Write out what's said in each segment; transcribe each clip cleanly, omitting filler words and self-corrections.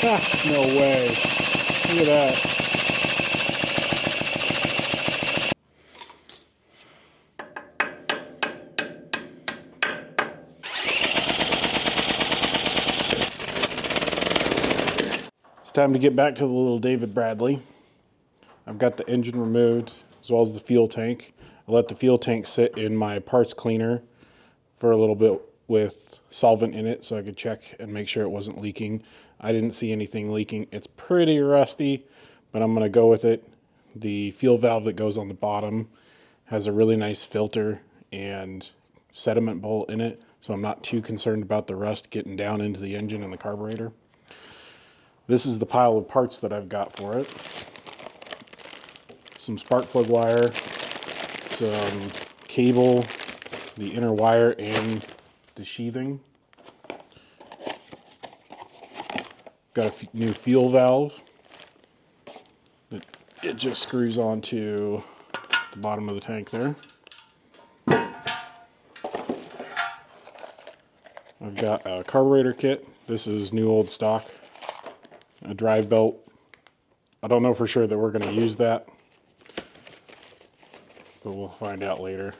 No way. Look at that. It's time to get back to the little David Bradley. I've got the engine removed as well as the fuel tank. I let the fuel tank sit in my parts cleaner for a little bit with solvent in it so I could check and make sure it wasn't leaking. I didn't see anything leaking. It's pretty rusty, but I'm going to go with it. The fuel valve that goes on the bottom has a really nice filter and sediment bowl in it, so I'm not too concerned about the rust getting down into the engine and the carburetor. This is the pile of parts that I've got for it. Some spark plug wire, some cable, the inner wire, and the sheathing. Got a new fuel valve. It just screws onto the bottom of the tank there. I've got a carburetor kit. This is new old stock. A drive belt. I don't know for sure that we're going to use that, but we'll find out later.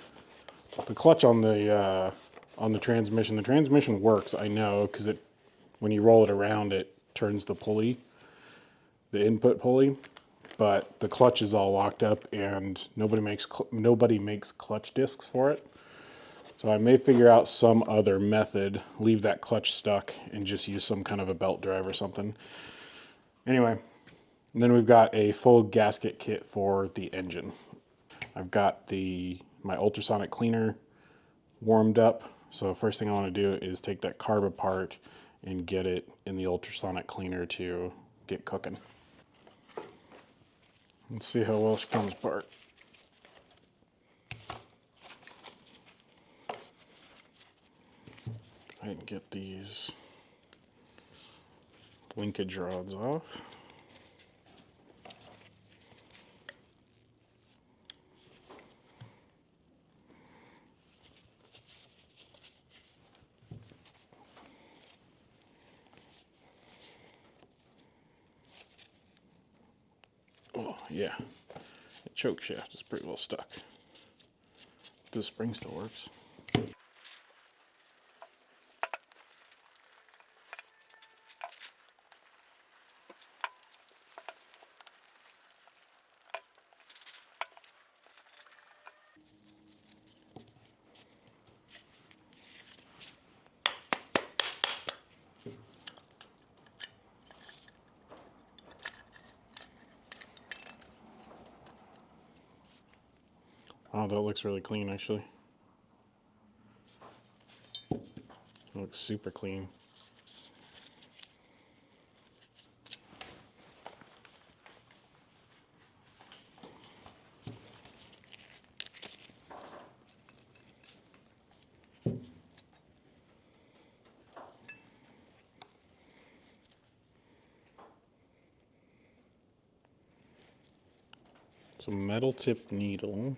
The clutch on the transmission. The transmission works, I know, because when you roll it around, it turns the pulley, the input pulley. But the clutch is all locked up, and nobody makes clutch discs for it. So I may figure out some other method, leave that clutch stuck, and just use some kind of a belt drive or something. Anyway, and then we've got a full gasket kit for the engine. I've got my ultrasonic cleaner warmed up. So first thing I want to do is take that carb apart and get it in the ultrasonic cleaner to get cooking. Let's see how well she comes apart. I can get these linkage rods off. Oh yeah, the choke shaft is pretty well stuck. The spring still works. Oh, that looks really clean, actually. It looks super clean. It's a metal tipped needle.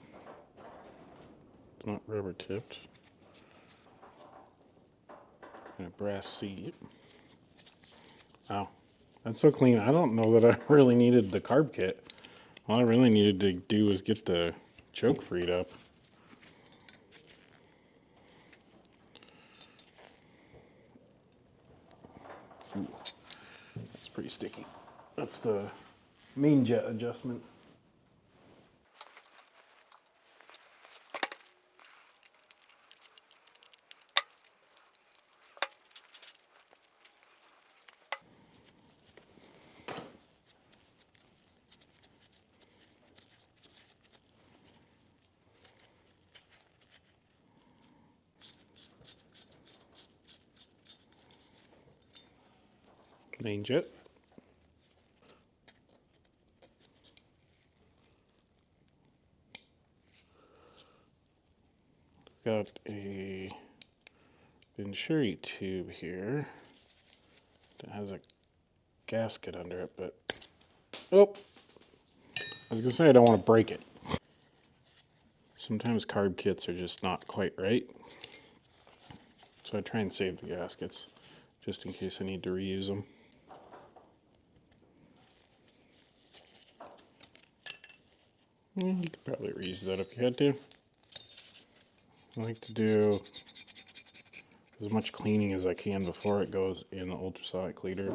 It's not rubber tipped. And a brass seat. Wow, that's so clean. I don't know that I really needed the carb kit. All I really needed to do was get the choke freed up. Ooh, that's pretty sticky. That's the main jet adjustment. Main jet. Got a Venturi tube here that has a gasket under it, but oh, I was gonna say I don't want to break it. Sometimes carb kits are just not quite right, so I try and save the gaskets just in case I need to reuse them. You could probably reuse that if you had to. I like to do as much cleaning as I can before it goes in the ultrasonic cleaner.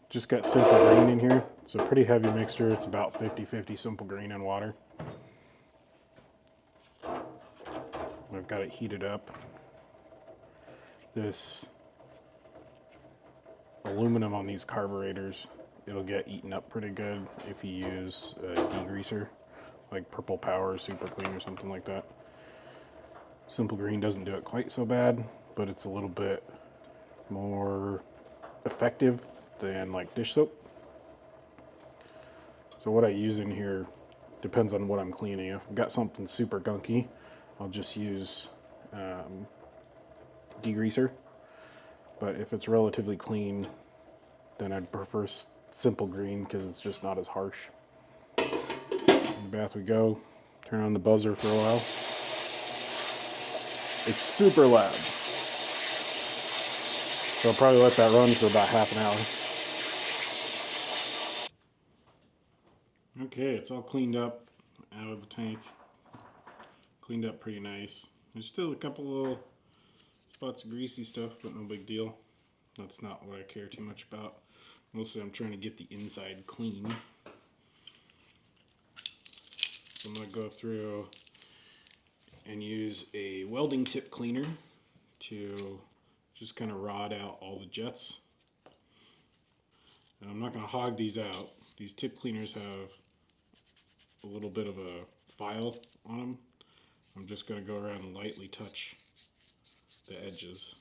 Just got simple green in here. It's a pretty heavy mixture. It's about 50-50 simple green and water. I've got it heated up. This aluminum on these carburetors, it'll get eaten up pretty good if you use a degreaser, like Purple Power, Super Clean, or something like that. Simple Green doesn't do it quite so bad, but it's a little bit more effective than like dish soap. So what I use in here depends on what I'm cleaning. If I've got something super gunky, I'll just use degreaser. But if it's relatively clean, then I'd prefer Simple Green because it's just not as harsh. In the bath we go. Turn on the buzzer for a while. It's super loud, so I'll probably let that run for about half an hour. Okay, it's all cleaned up out of the tank. Cleaned up pretty nice. There's still a couple little spots of greasy stuff, but no big deal. That's not what I care too much about. Mostly I'm trying to get the inside clean. So I'm going to go through and use a welding tip cleaner to just kind of rod out all the jets. And I'm not going to hog these out. These tip cleaners have a little bit of a file on them. I'm just going to go around and lightly touch the edges.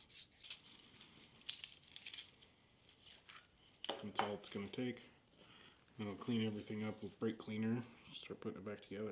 That's all it's going to take. And I'll clean everything up with brake cleaner. Start putting it back together.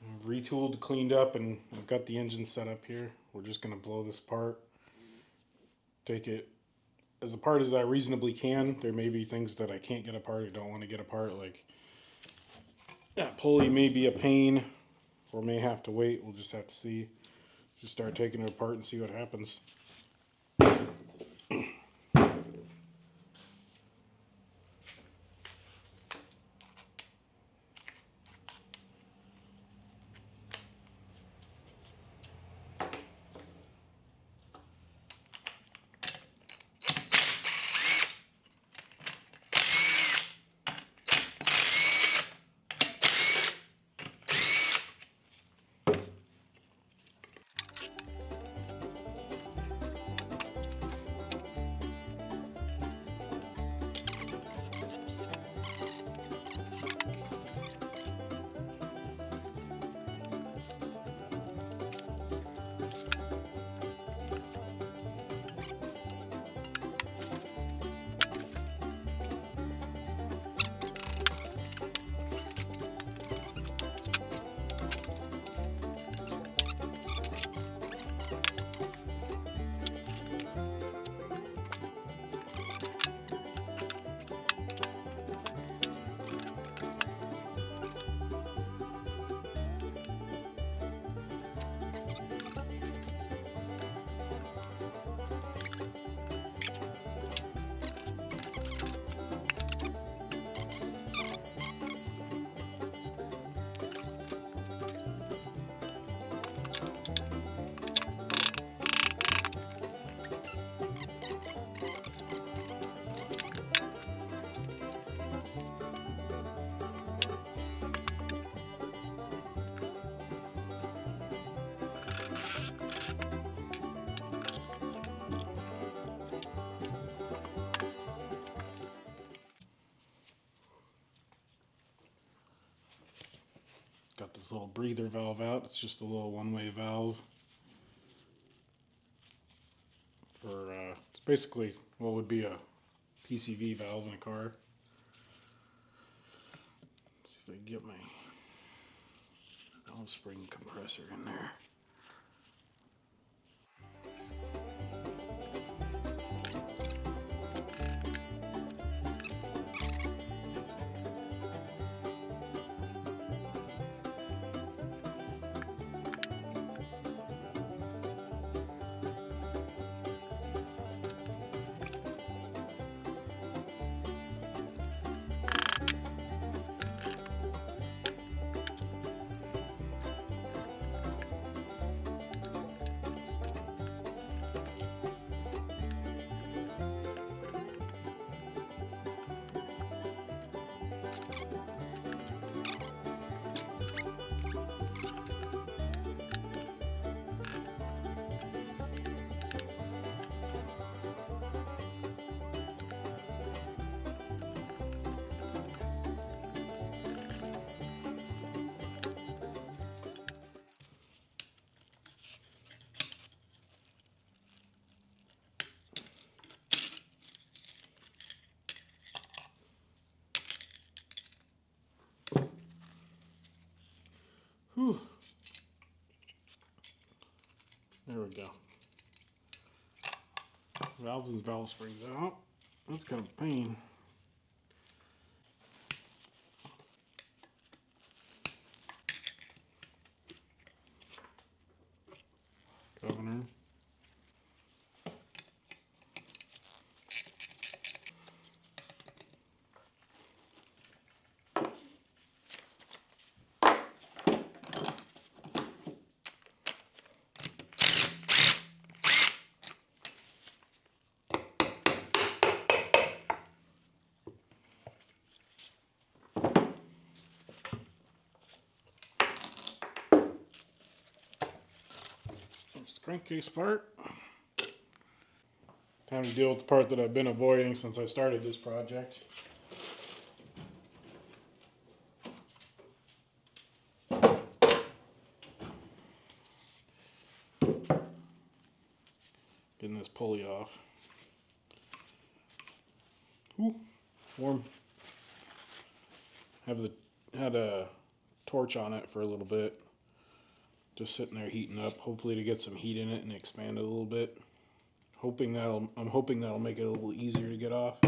I've retooled, cleaned up, and I've got the engine set up here. We're just going to blow this apart. Take it as apart as I reasonably can. There may be things that I can't get apart or don't want to get apart, like that pulley may be a pain or may have to wait. We'll just have to see. Just start taking it apart and see what happens. little breather valve out. It's just a little one-way valve for, it's basically what would be a PCV valve in a car. Let's see if I can get my valve spring compressor in there. Whew. There we go. Valves and valve springs out. That's kind of a pain. Governor. There's the crankcase part. Time to deal with the part that I've been avoiding since I started this project. Getting this pulley off. Ooh, warm. Had a torch on it for a little bit. Just sitting there heating up, hopefully to get some heat in it and expand it a little bit. I'm hoping that'll make it a little easier to get off.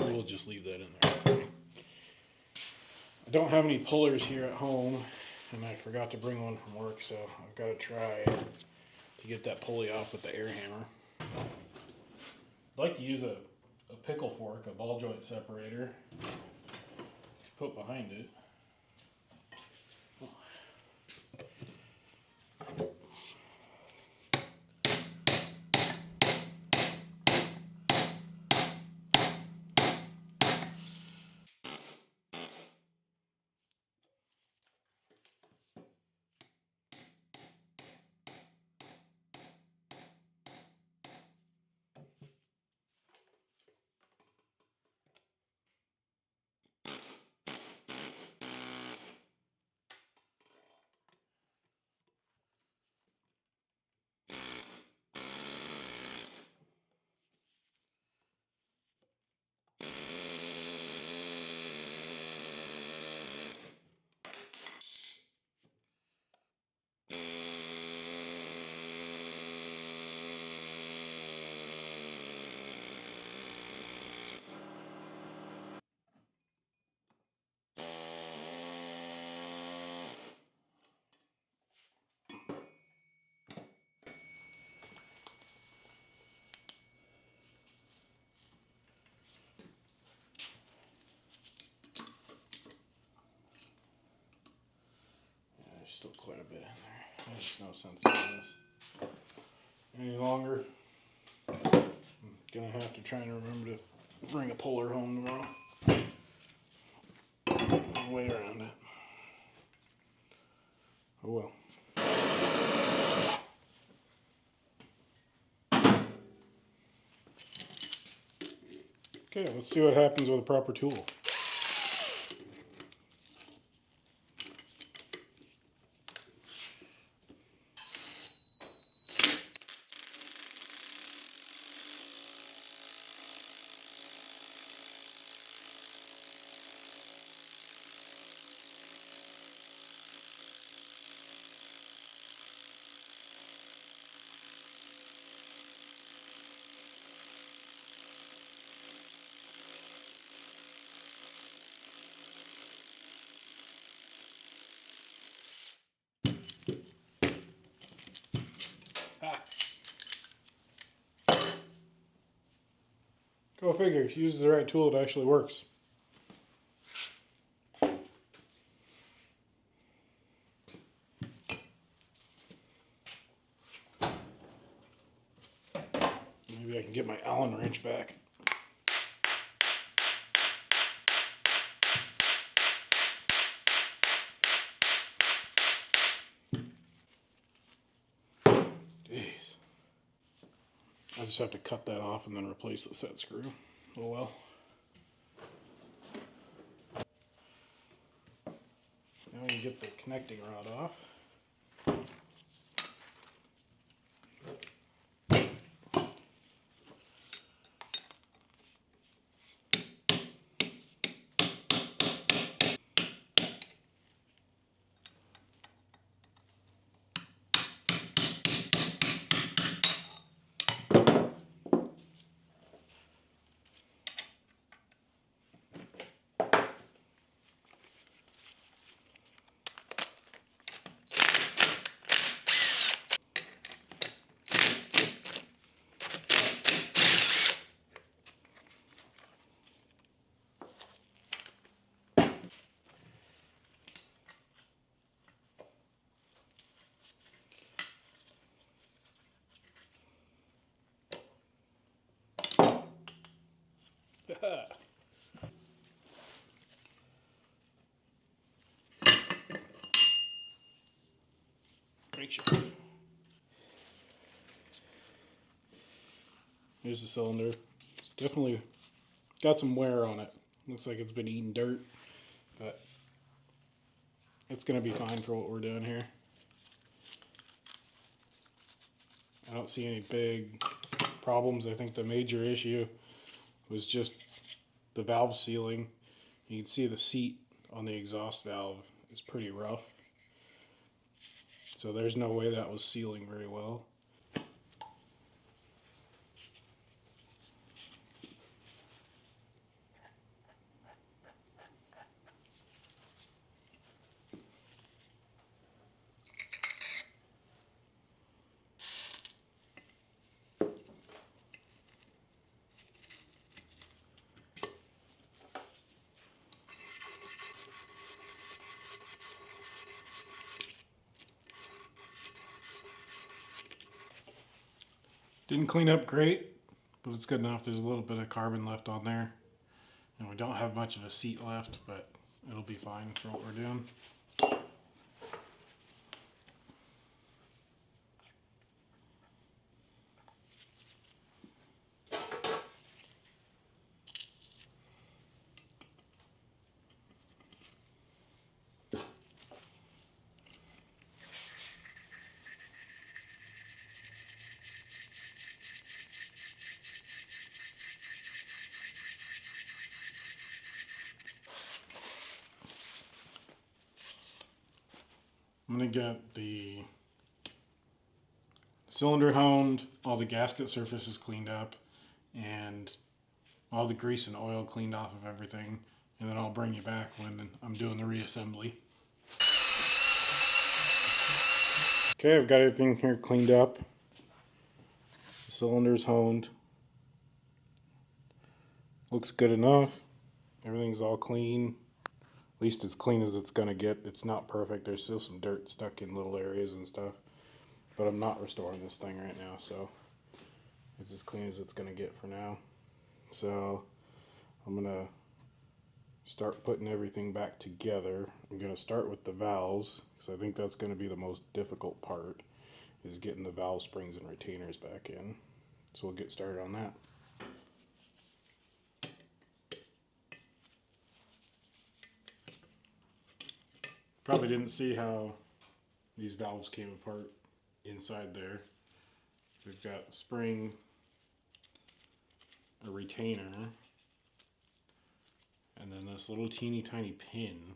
We'll just leave that in there. I don't have any pullers here at home, and I forgot to bring one from work, so I've got to try to get that pulley off with the air hammer. I'd like to use a pickle fork, a ball joint separator, put behind it. still quite a bit in there. There's no sense in this any longer. I'm gonna have to try and remember to bring a puller home tomorrow. Way around it. Oh well. Okay, let's see what happens with a proper tool. Go figure, if you use the right tool, it actually works. Maybe I can get my Allen wrench back. Jeez. I just have to cut that off and then replace the set screw. Oh well. Now we can get the connecting rod off. Crankshaft. Here's the cylinder. It's definitely got some wear on it. Looks like it's been eating dirt, but it's going to be fine for what we're doing here. I don't see any big problems. I think the major issue was just the valve sealing. You can see the seat on the exhaust valve is pretty rough. So there's no way that was sealing very well. Didn't clean up great, but it's good enough. There's a little bit of carbon left on there. And we don't have much of a seat left, but it'll be fine for what we're doing. I'm going to get the cylinder honed, all the gasket surfaces cleaned up, and all the grease and oil cleaned off of everything, and then I'll bring you back when I'm doing the reassembly. Okay, I've got everything here cleaned up. The cylinder's honed. Looks good enough. Everything's all clean. least as clean as it's gonna get. It's not perfect. There's still some dirt stuck in little areas and stuff. But I'm not restoring this thing right now, so it's as clean as it's gonna get for now. So I'm gonna start putting everything back together. I'm gonna start with the valves, because I think that's gonna be the most difficult part, is getting the valve springs and retainers back in. So we'll get started on that. Probably didn't see how these valves came apart inside there. We've got a spring, a retainer, and then this little teeny tiny pin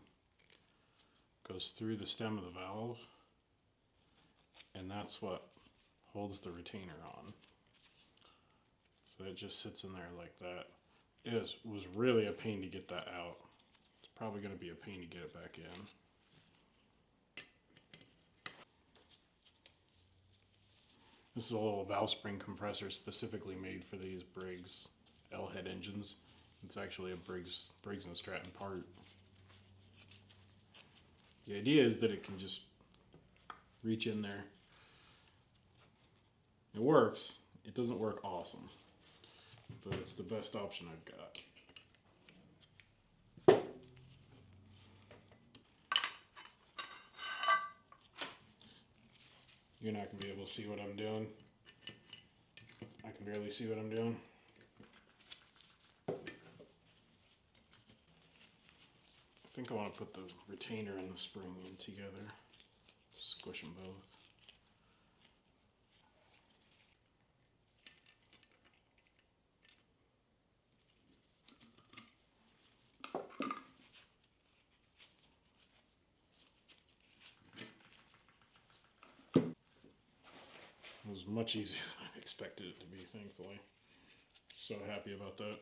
goes through the stem of the valve, and that's what holds the retainer on. So it just sits in there like that. It was really a pain to get that out. It's probably going to be a pain to get it back in. This is a little valve spring compressor specifically made for these Briggs L-head engines. It's actually a Briggs and Stratton part. The idea is that it can just reach in there. It works. It doesn't work awesome, but it's the best option I've got. You're not going to be able to see what I'm doing. I can barely see what I'm doing. I think I want to put the retainer and the spring in together. Squish them both. It was much easier than I expected it to be, thankfully. So happy about that.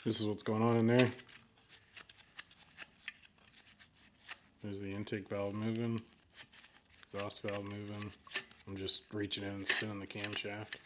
This is what's going on in there. There's the intake valve moving, exhaust valve moving. I'm just reaching in and spinning the camshaft.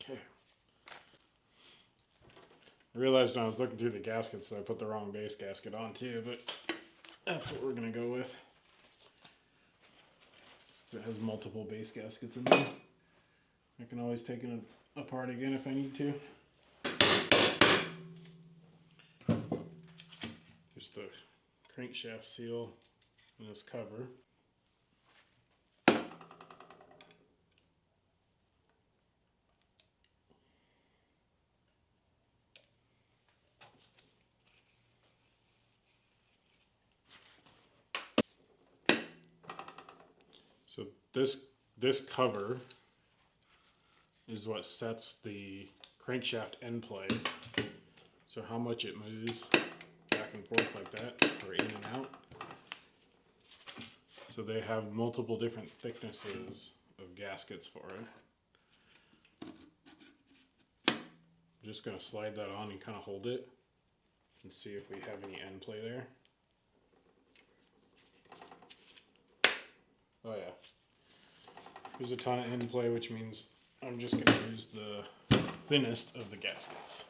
Okay. I realized when I was looking through the gaskets that I put the wrong base gasket on too, but that's what we're going to go with. It has multiple base gaskets in there. I can always take it apart again if I need to. There's the crankshaft seal and this cover. So this cover is what sets the crankshaft end play. So how much it moves back and forth like that, or in and out. So they have multiple different thicknesses of gaskets for it. I'm just going to slide that on and kind of hold it and see if we have any end play there. Oh yeah. There's a ton of end play, which means I'm just going to use the thinnest of the gaskets.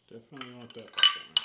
Definitely want that thinner.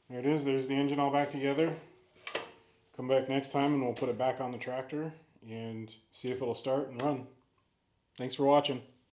There it is. There's the engine all back together. Come back next time and we'll put it back on the tractor and see if it'll start and run. Thanks for watching.